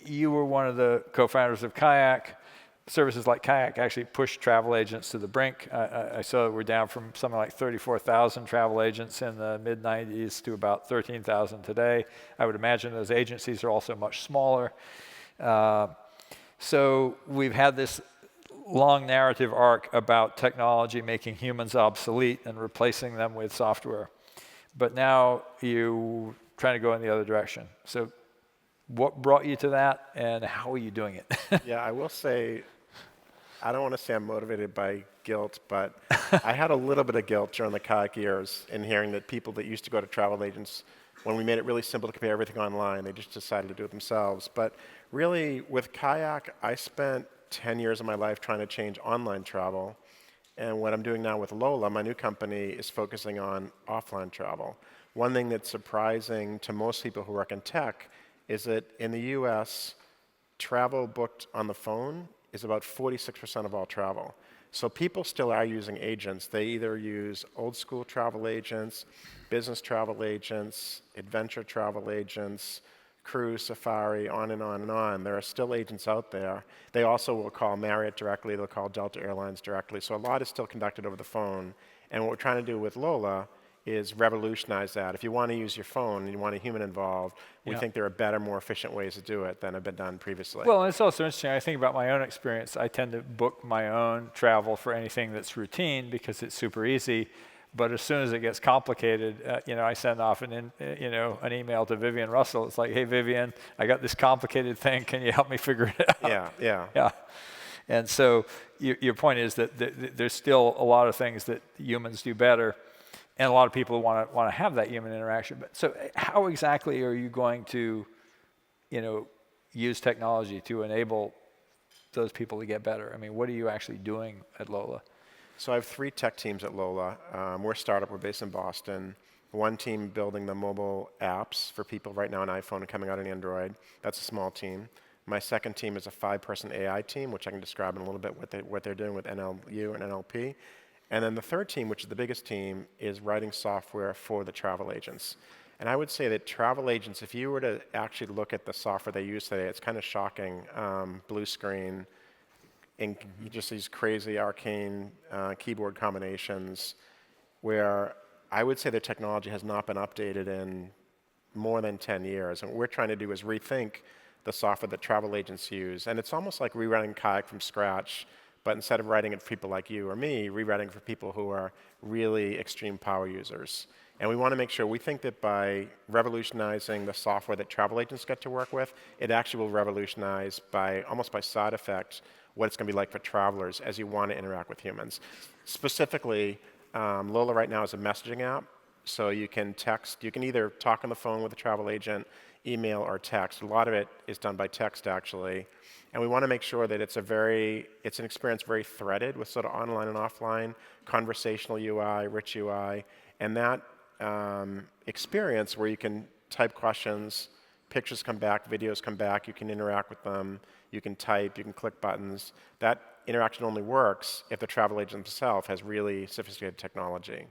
you were one of the co-founders of Kayak. Services like Kayak actually pushed travel agents to the brink. I saw that we're down from something like 34,000 travel agents in the mid-90s to about 13,000 today. I would imagine those agencies are also much smaller. So we've had this long narrative arc about technology making humans obsolete and replacing them with software. But now you're trying to go in the other direction. So what brought you to that, and how are you doing it? Yeah, I will say, I don't want to say I'm motivated by guilt, but I had a little bit of guilt during the Kayak years in hearing that people that used to go to travel agents, when we made it really simple to compare everything online, they just decided to do it themselves. But really, with Kayak, I spent 10 years of my life trying to change online travel. And what I'm doing now with Lola, my new company, is focusing on offline travel. One thing that's surprising to most people who work in tech is that in the US, travel booked on the phone is about 46% of all travel. So people still are using agents. They either use old school travel agents, business travel agents, adventure travel agents, cruise, safari, on and on and on. There are still agents out there. They also will call Marriott directly. They'll call Delta Airlines directly. So a lot is still conducted over the phone. And what we're trying to do with Lola is revolutionize that. If you want to use your phone and you want a human involved, we think there are better, more efficient ways to do it than have been done previously. Well, and it's also interesting. I think about my own experience. I tend to book my own travel for anything that's routine because it's super easy. But as soon as it gets complicated, I send off an email to Vivian Russell. It's like, hey, Vivian, I got this complicated thing. Can you help me figure it out? Yeah. And so your point is that there's still a lot of things that humans do better. And a lot of people want to have that human interaction. But so how exactly are you going to, use technology to enable those people to get better? I mean, what are you actually doing at Lola? So I have 3 tech teams at Lola. We're a startup. We're based in Boston. One team building the mobile apps for people right now on iPhone and coming out on Android. That's a small team. My second team is a 5-person AI team, which I can describe in a little bit what they're doing with NLU and NLP. And then the third team, which is the biggest team, is writing software for the travel agents. And I would say that travel agents, if you were to actually look at the software they use today, it's kind of shocking. Blue screen, and just these crazy arcane keyboard combinations, where I would say the technology has not been updated in more than 10 years. And what we're trying to do is rethink the software that travel agents use. And it's almost like rewriting Kayak from scratch, but instead of writing it for people like you or me, rewriting it for people who are really extreme power users. And we want to make sure, we think that by revolutionizing the software that travel agents get to work with, it actually will revolutionize almost by side effect, what it's going to be like for travelers as you want to interact with humans. Specifically, Lola right now is a messaging app. So you can text, you can either talk on the phone with a travel agent, email, or text. A lot of it is done by text, actually. And we want to make sure that it's an experience very threaded with sort of online and offline, conversational UI, rich UI, and that experience where you can type questions, pictures come back, videos come back, you can interact with them, you can type, you can click buttons. That interaction only works if the travel agent himself has really sophisticated technology.